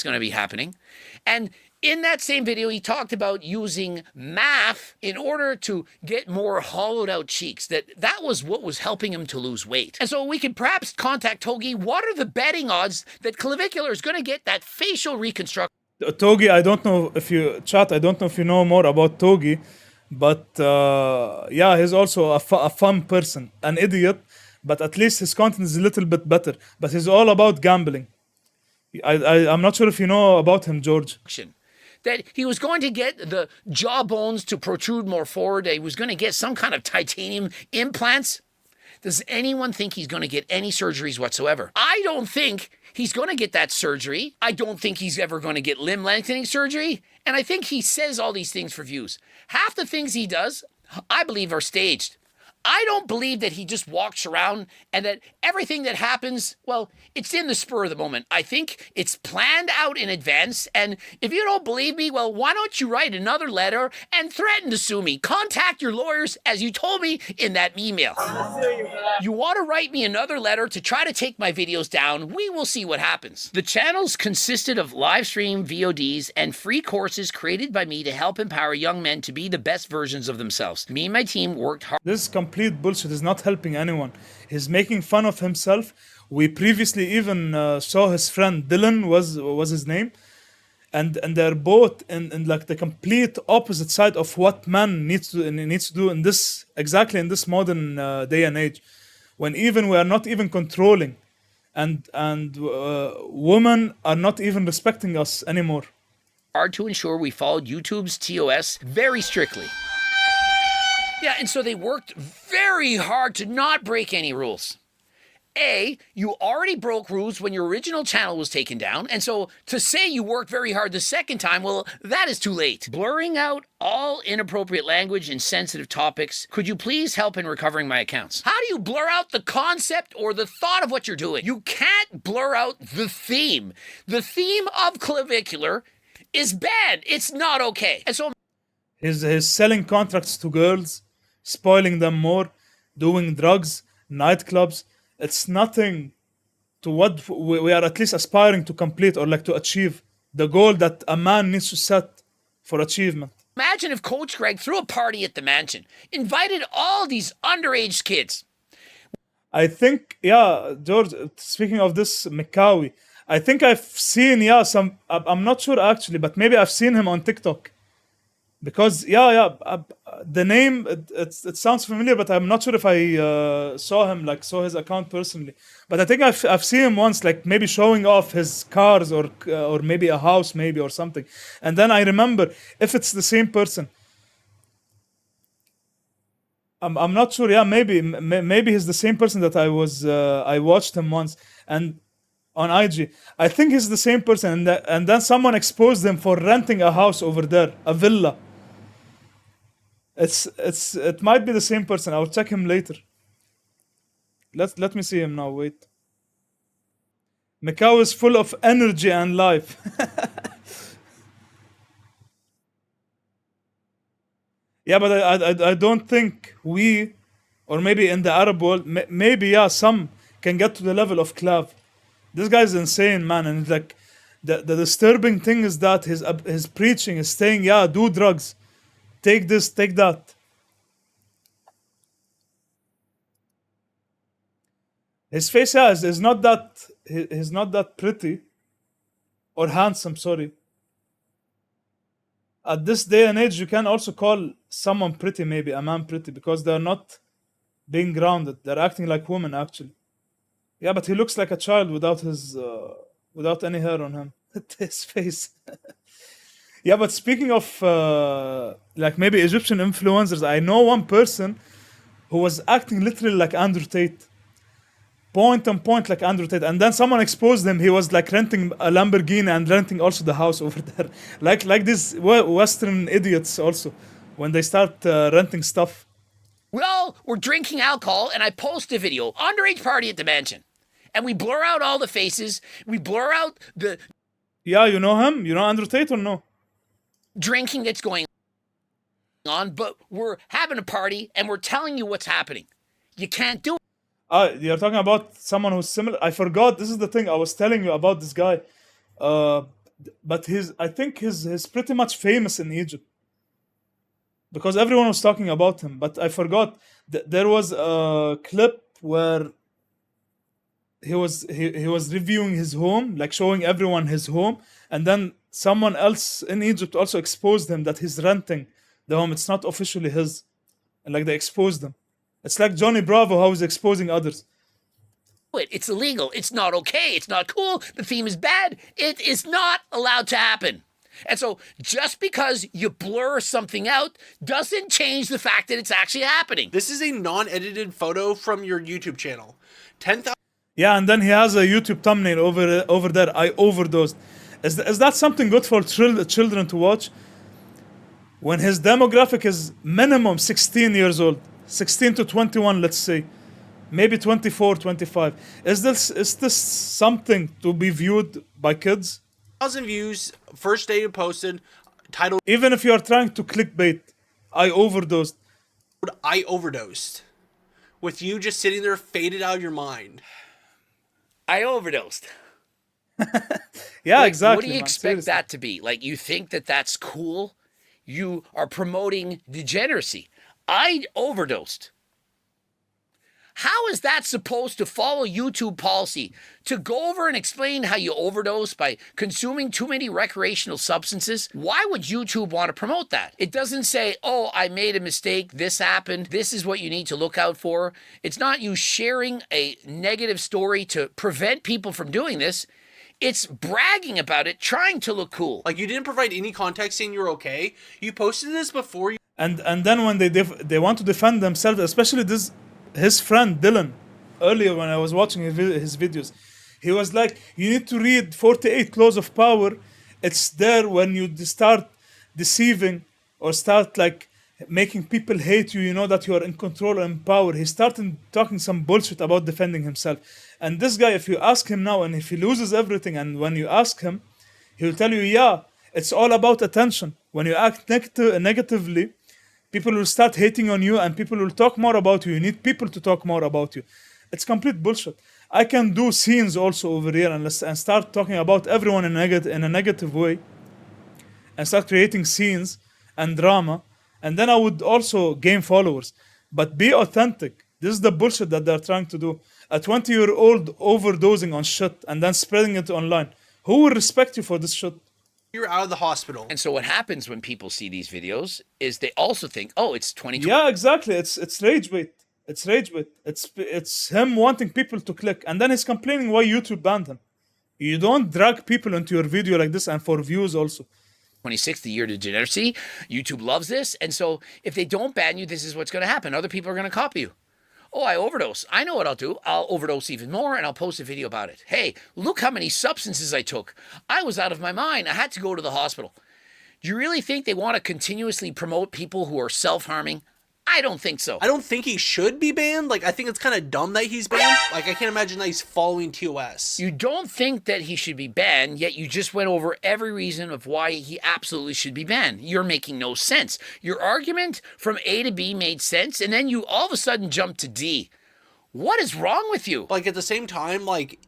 going to be happening. And in that same video, he talked about using math in order to get more hollowed out cheeks. That was what was helping him to lose weight. And so we could perhaps contact Togi. What are the betting odds that Clavicular is going to get that facial reconstruction? Togi, I don't know if you chat. I don't know if you know more about Togi, but yeah, he's also a fun person, an idiot. But at least his content is a little bit better. But he's all about gambling. I'm not sure if you know about him, George. That he was going to get the jawbones to protrude more forward. He was going to get some kind of titanium implants. Does anyone think he's going to get any surgeries whatsoever? I don't think he's going to get that surgery. I don't think he's ever going to get limb lengthening surgery. And I think he says all these things for views. Half the things he does, I believe, are staged. I don't believe that he just walks around and that everything that happens, well, it's in the spur of the moment. I think it's planned out in advance. And if you don't believe me, well, why don't you write another letter and threaten to sue me? Contact your lawyers as you told me in that email. You want to write me another letter to try to take my videos down? We will see what happens. The channels consisted of live stream VODs and free courses created by me to help empower young men to be the best versions of themselves. Me and my team worked hard. This is complete bullshit. Is not helping anyone. He's making fun of himself. We previously even saw his friend Dylan was his name, and they're both in like the complete opposite side of what man needs to do in this modern day and age, when even we are not even controlling, and women are not even respecting us anymore. Hard to ensure we followed YouTube's TOS very strictly. Yeah, and so they worked very hard to not break any rules. You already broke rules when your original channel was taken down, and so to say you worked very hard the second time, well, that is too late. Blurring out all inappropriate language and sensitive topics. Could you please help in recovering my accounts? How do you blur out the concept or the thought of what you're doing? You can't blur out the theme. The theme of Clavicular is bad. It's not okay. And so he's selling contracts to girls, spoiling them more, doing drugs, nightclubs. It's nothing to what we are at least aspiring to complete or like to achieve. The goal that a man needs to set for achievement. Imagine if Coach Greg threw a party at the mansion, invited all these underage kids. I think, yeah, George, speaking of this Mikawi, I think I've seen, I'm not sure actually, but maybe I've seen him on TikTok. Because the name it sounds familiar, but I'm not sure if I saw his account personally. But I think I've seen him once, like maybe showing off his cars or maybe a house, maybe or something. And then I remember if it's the same person. I'm not sure. Yeah, maybe he's the same person that I watched him once and on IG. I think he's the same person, and then someone exposed him for renting a house over there, a villa. It might be the same person. I'll check him later. Let me see him now. Wait. Mikau is full of energy and life. Yeah, but I don't think we, or maybe in the Arab world, maybe some can get to the level of Clav. This guy's insane, man, and like the disturbing thing is that his preaching is saying, do drugs. Take this, take that. His face, is not that. He's not that pretty or handsome. Sorry. At this day and age, you can also call someone pretty, maybe a man pretty, because they're not being grounded. They're acting like women, actually. Yeah, but he looks like a child without any hair on him. His face. Yeah, but speaking of like maybe Egyptian influencers, I know one person who was acting literally like Andrew Tate. Point on point like Andrew Tate. And then someone exposed him. He was like renting a Lamborghini and renting also the house over there. Like these Western idiots also, when they start renting stuff. Well, we're drinking alcohol and I post a video, underage party at the mansion. And we blur out all the faces. We blur out the... Yeah, you know him? You know Andrew Tate or no? Drinking that's going on, but we're having a party and we're telling you what's happening. You can't do it. You're talking about someone who's similar. I forgot. This is the thing I was telling you about this guy. but I think he's pretty much famous in Egypt because everyone was talking about him. But I forgot there was a clip where he was reviewing his home, like showing everyone his home, and then someone else in Egypt also exposed him that he's renting the home. It's not officially his, and like they exposed him. It's like Johnny Bravo how he's exposing others. It's illegal. It's not okay. It's not cool. The theme is bad. It is not allowed to happen. And so just because you blur something out doesn't change the fact that it's actually happening. This is a non-edited photo from your YouTube channel. 10,000. Yeah, and then he has a YouTube thumbnail over there. I overdosed. Is that something good for children to watch? When his demographic is minimum 16 years old, 16 to 21, let's say, maybe 24, 25. Is this something to be viewed by kids? 1,000 views, first day it posted, titled Even if you are trying to clickbait, I overdosed. I overdosed. With you just sitting there faded out of your mind. I overdosed. Yeah, Like, exactly. what do you man, expect seriously. that to be? Like, you think that that's cool? You are promoting degeneracy. I overdosed. How is that supposed to follow YouTube policy? To go over and explain how you overdose by consuming too many recreational substances? Why would YouTube want to promote that? It doesn't say, oh, I made a mistake, this happened, this is what you need to look out for. It's not you sharing a negative story to prevent people from doing this. It's bragging about it, trying to look cool. Like, you didn't provide any context saying you're okay. You posted this before you... And then when they want to defend themselves, especially his friend Dylan, earlier when I was watching his videos, he was like, you need to read 48 laws of power. It's there when you start deceiving or start like making people hate you, you know that you are in control and in power. He started talking some bullshit about defending himself. And this guy, if you ask him now and if he loses everything, and when you ask him, he'll tell you, yeah, it's all about attention. When you act negatively, people will start hating on you and people will talk more about you. You need people to talk more about you. It's complete bullshit. I can do scenes also over here and start talking about everyone in a negative way and start creating scenes and drama. And then I would also gain followers. But be authentic. This is the bullshit that they're trying to do. A 20-year-old overdosing on shit and then spreading it online. Who will respect you for this shit? You're out of the hospital. And so what happens when people see these videos is they also think, oh, it's 2020. Yeah, exactly. It's rage bait. It's rage bait. It's him wanting people to click. And then he's complaining why YouTube banned him. You don't drag people into your video like this and for views also. 26th, the year to degeneracy. YouTube loves this. And so if they don't ban you, this is what's going to happen. Other people are going to copy you. Oh, I overdose. I know what I'll do. I'll overdose even more and I'll post a video about it. Hey, look how many substances I took. I was out of my mind. I had to go to the hospital. Do you really think they want to continuously promote people who are self-harming? I don't think so. I don't think he should be banned. Like, I think it's kind of dumb that he's banned. Like, I can't imagine that he's following TOS. You don't think that he should be banned, yet you just went over every reason of why he absolutely should be banned. You're making no sense. Your argument from A to B made sense, and then you all of a sudden jumped to D. What is wrong with you? Like, at the same time, like...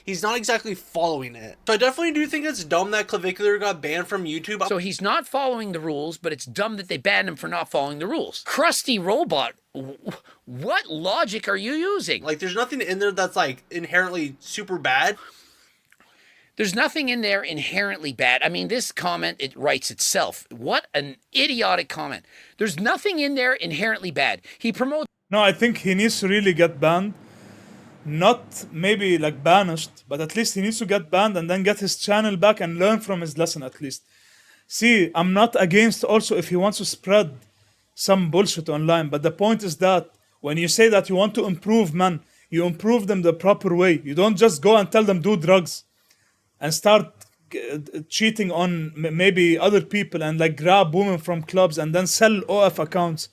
he's not exactly following it. So I definitely do think it's dumb that Clavicular got banned from YouTube. So he's not following the rules, but it's dumb that they banned him for not following the rules. Crusty robot, what logic are you using? Like, there's nothing in there that's, like, inherently super bad. There's nothing in there inherently bad. I mean, this comment, it writes itself. What an idiotic comment. There's nothing in there inherently bad. He promotes... No, I think he needs to really get banned. Not maybe like banished, but at least he needs to get banned and then get his channel back and learn from his lesson at least. See, I'm not against also if he wants to spread some bullshit online, but the point is that when you say that you want to improve men, you improve them the proper way. You don't just go and tell them do drugs and start cheating on maybe other people and like grab women from clubs and then sell OF accounts.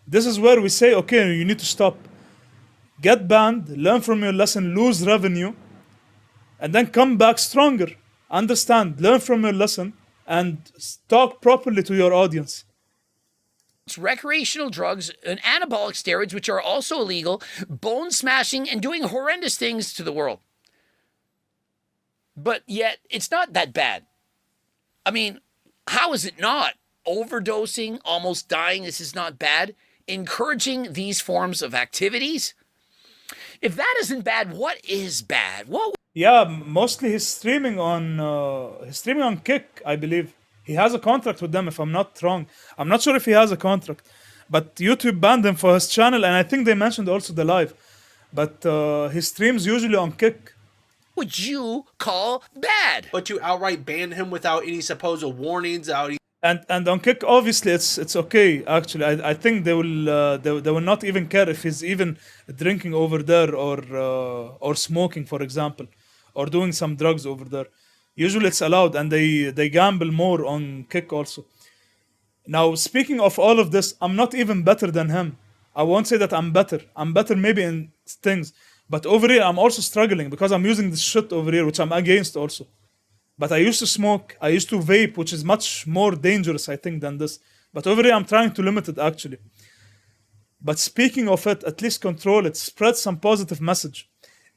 This is where we say, okay, you need to stop. Get banned, learn from your lesson, lose revenue, and then come back stronger. Understand, learn from your lesson, and talk properly to your audience. recreational drugs and anabolic steroids, which are also illegal, bone smashing, and doing horrendous things to the world. 1,000 views, first day it posted, titled So what happens when people see these videos? They also think, oh, it's 2020. What is wrong with you? Like, you're making no sense. Your argument from A to B made sense, and then you all of a sudden jumped to D. What is wrong with you? you're out of the hospital. Yeah, exactly. It's rage bait. But yet, it's not that bad. I mean, how is it not? Overdosing, almost dying, this is not bad. Encouraging these forms of activities? If that isn't bad, what is bad? What Yeah, mostly he's streaming on Kick, I believe. He has a contract with them, if I'm not wrong. I'm not sure if he has a contract, but YouTube banned him for his channel, and I think they mentioned also the live. But he streams usually on Kick. would you call bad? But to outright ban him without any supposed warnings, out And on Kick, obviously, it's okay. Actually, I think they will not even care if he's even drinking over there or smoking, for example, or doing some drugs over there. Usually, it's allowed, and they gamble more on Kick also. Now, speaking of all of this, I'm not even better than him. I won't say that I'm better. I'm better maybe in things, but over here I'm also struggling because I'm using this shit over here, which I'm against also. But I used to smoke, I used to vape, which is much more dangerous, I think, than this. But over here, I'm trying to limit it actually. But speaking of it, at least control it, spread some positive message.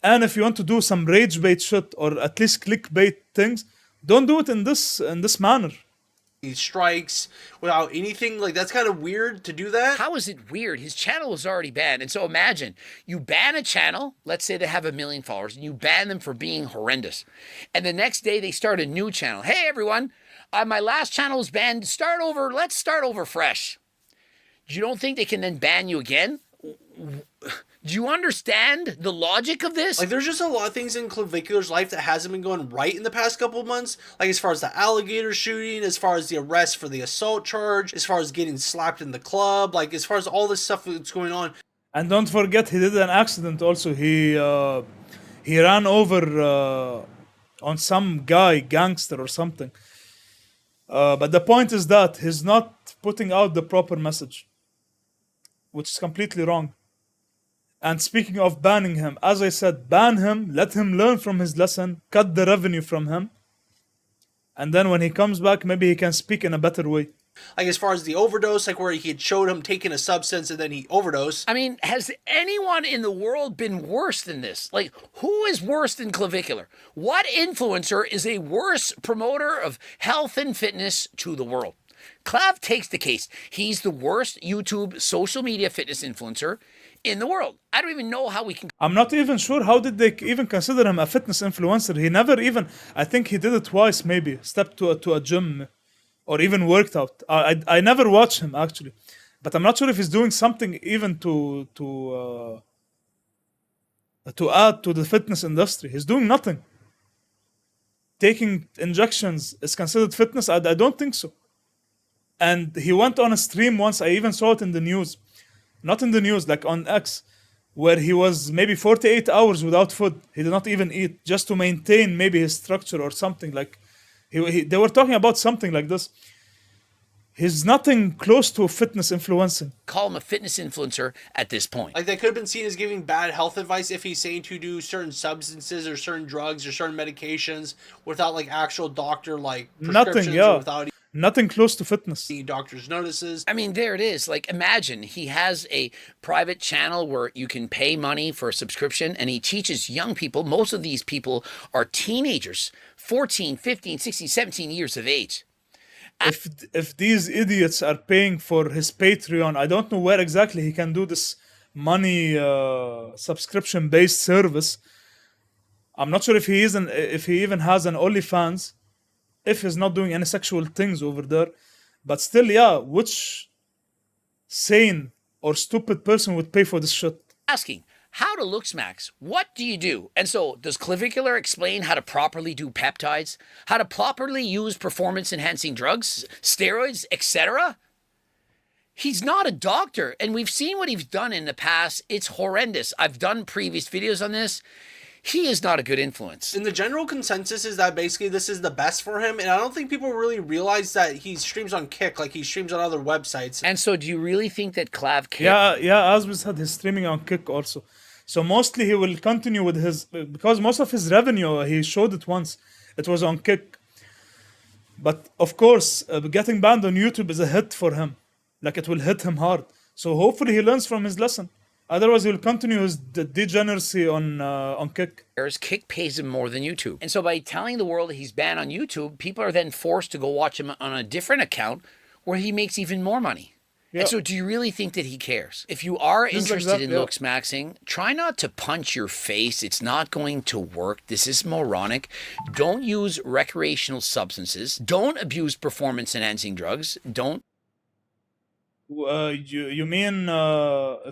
And if you want to do some rage bait shit or at least clickbait things, don't do it in this manner. strikes without anything. Like, that's kind of weird to do that. How is it weird? His channel was already banned. And so imagine you ban a channel, let's say they have 1 million followers, and you ban them for being horrendous. And the next day they start a new channel. Hey, everyone, my last channel was banned. Start over. Let's start over fresh. You don't think they can then ban you again? Do you understand the logic of this? Like, there's just a lot of things in Clavicular's life that hasn't been going right in the past couple of months. Like, as far as the alligator shooting, as far as the arrest for the assault charge, as far as getting slapped in the club, like, as far as all this stuff that's going on. And don't forget, he did an accident also. He ran over on some guy, gangster or something. But the point is that he's not putting out the proper message, which is completely wrong. And speaking of banning him, as I said, ban him, let him learn from his lesson, cut the revenue from him, and then when he comes back, maybe he can speak in a better way. Like, as far as the overdose, like where he had showed him taking a substance and then he overdosed. I mean, has anyone in the world been worse than this? Like, who is worse than Clavicular? What influencer is a worse promoter of health and fitness to the world? Clav takes the case. He's the worst YouTube social media fitness influencer in the world. I don't even know how we can. I'm not even sure how did they even consider him a fitness influencer. He never even, I think he did it twice maybe, stepped to a gym or even worked out. I never watched him actually, but I'm not sure if he's doing something even to add to the fitness industry. He's doing nothing. Taking injections is considered fitness? I don't think so. And he went on a stream once, I even saw it in the news. Not in the news, like on X, where he was maybe 48 hours without food. He did not even eat, just to maintain maybe his structure or something. Like they were talking about something like this. He's nothing close to fitness influencing. Call him a fitness influencer at this point. Like, that could have been seen as giving bad health advice if he's saying to do certain substances or certain drugs or certain medications without, like, actual doctor, like, prescriptions. Nothing, yeah. Or without Nothing close to fitness. any doctor's notices. I mean, there it is. Like, imagine he has a private channel where you can pay money for a subscription and he teaches young people. Most of these people are teenagers, 14, 15, 16, 17 years of age. If these idiots are paying for his Patreon, I don't know where exactly he can do this money subscription based service. I'm not sure if he even has an OnlyFans, if he's not doing any sexual things over there. But still, yeah, which sane or stupid person would pay for this shit? Asking, how to look smacks? What do you do? And so, does Clavicular explain how to properly do peptides? How to properly use performance-enhancing drugs, steroids, etc.? He's not a doctor, and we've seen what he's done in the past. It's horrendous. I've done previous videos on this. He is not a good influence. And the general consensus is that basically this is the best for him, and I don't think people really realize that he streams on Kick like he streams on other websites. And so, do you really think that Clav cares? Yeah, as we said, he's streaming on Kick also. So mostly he will continue with his, because most of his revenue, he showed it once, it was on Kick. But of course, getting banned on YouTube is a hit for him. Like, it will hit him hard. So hopefully he learns from his lesson. Otherwise, he'll continue his degeneracy on Kick. Kick pays him more than YouTube. And so by telling the world that he's banned on YouTube, people are then forced to go watch him on a different account where he makes even more money. Yeah. And so do you really think that he cares? If you are This is interested exactly- in yeah. looks maxing, try not to punch your face. It's not going to work. This is moronic. Don't use recreational substances. Don't abuse performance enhancing drugs. Don't You mean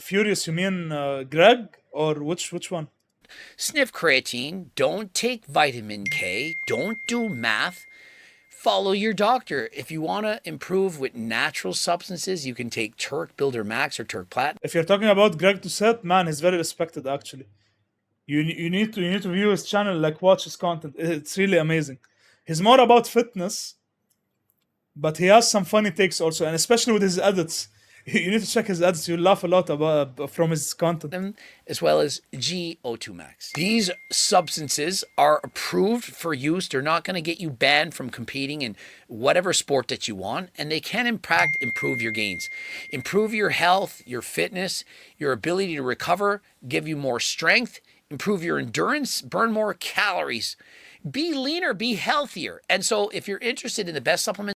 Furious? You mean Greg or which one? sniff creatine. Don't take vitamin K. Don't do math. Follow your doctor. If you want to improve with natural substances, you can take Turk Builder Max or Turk Plat. If you're talking about Greg Doucette, man, he's very respected actually. You need to view his channel, like watch his content. It's really amazing. He's more about fitness, but he has some funny takes also, and especially with his edits. You need to check his edits. You'll laugh a lot about from his content. As well as GO2 Max. These substances are approved for use. They're not going to get you banned from competing in whatever sport that you want, and they can in fact improve your gains, improve your health, your fitness, your ability to recover, give you more strength, improve your endurance, burn more calories, be leaner, be healthier. And so if you're interested in the best supplements